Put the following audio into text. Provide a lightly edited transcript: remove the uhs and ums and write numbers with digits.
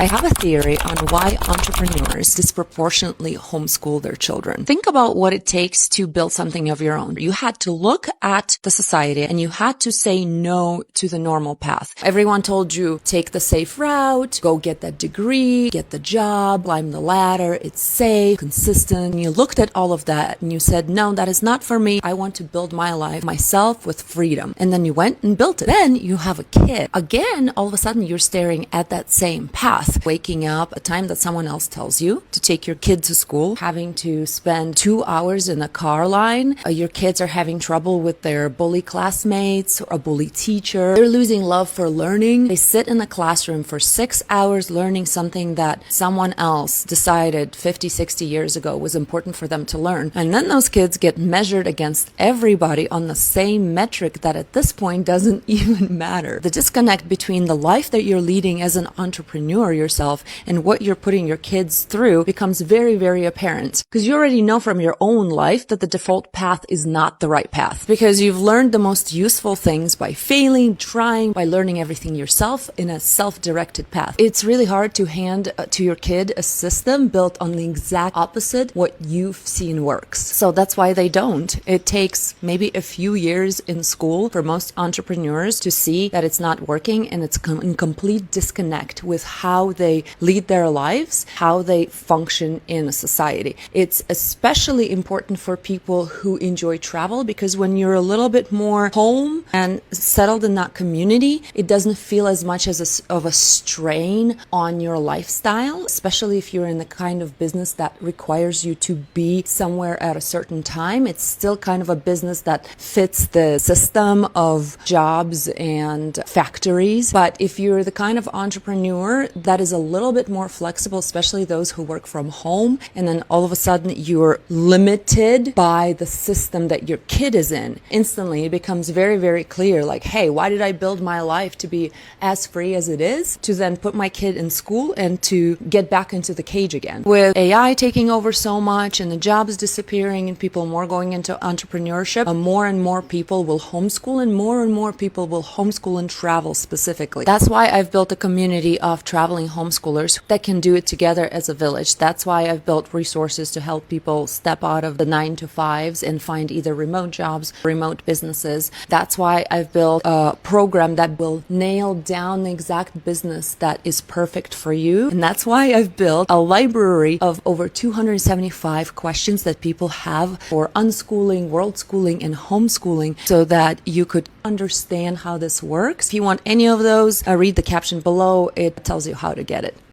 I have a theory on why entrepreneurs disproportionately homeschool their children. Think about what it takes to build something of your own. You had to look at the society and you had to say no to the normal path. Everyone told you, take the safe route, go get that degree, get the job, climb the ladder, it's safe, consistent. And you looked at all of that and you said, no, that is not for me. I want to build my life myself with freedom. And then you went and built it. Then you have a kid. Again, all of a sudden you're staring at that same path. Waking up, a time that someone else tells you to take your kid to school, having to spend 2 hours in a car line. Your kids are having trouble with their bully classmates or a bully teacher. They're losing love for learning. They sit in the classroom for 6 hours learning something that someone else decided 50, 60 years ago was important for them to learn. And then those kids get measured against everybody on the same metric that at this point doesn't even matter. The disconnect between the life that you're leading as an entrepreneur yourself and what you're putting your kids through becomes very, very apparent, because you already know from your own life that the default path is not the right path, because you've learned the most useful things by failing, trying, by learning everything yourself in a self-directed path. It's really hard to hand to your kid a system built on the exact opposite what you've seen works. So that's why they don't. It takes maybe a few years in school for most entrepreneurs to see that it's not working, and it's in complete disconnect with how they lead their lives, how they function in a society. It's especially important for people who enjoy travel, because when you're a little bit more home and settled in that community, it doesn't feel as much as of a strain on your lifestyle, especially if you're in the kind of business that requires you to be somewhere at a certain time. It's still kind of a business that fits the system of jobs and factories. But if you're the kind of entrepreneur that is a little bit more flexible, especially those who work from home, and then all of a sudden you're limited by the system that your kid is in, instantly it becomes very, very clear, like, hey, why did I build my life to be as free as it is, to then put my kid in school and to get back into the cage again? With AI taking over so much and the jobs disappearing and people more going into entrepreneurship, more and more people will homeschool, and more people will homeschool and travel specifically. That's why I've built a community of traveling homeschoolers that can do it together as a village. That's why I've built resources to help people step out of the 9-to-5s and find either remote jobs, remote businesses. That's why I've built a program that will nail down the exact business that is perfect for you. And that's why I've built a library of over 275 questions that people have for unschooling, world schooling, and homeschooling, so that you could understand how this works. If you want any of those, read the caption below. It tells you how to get it.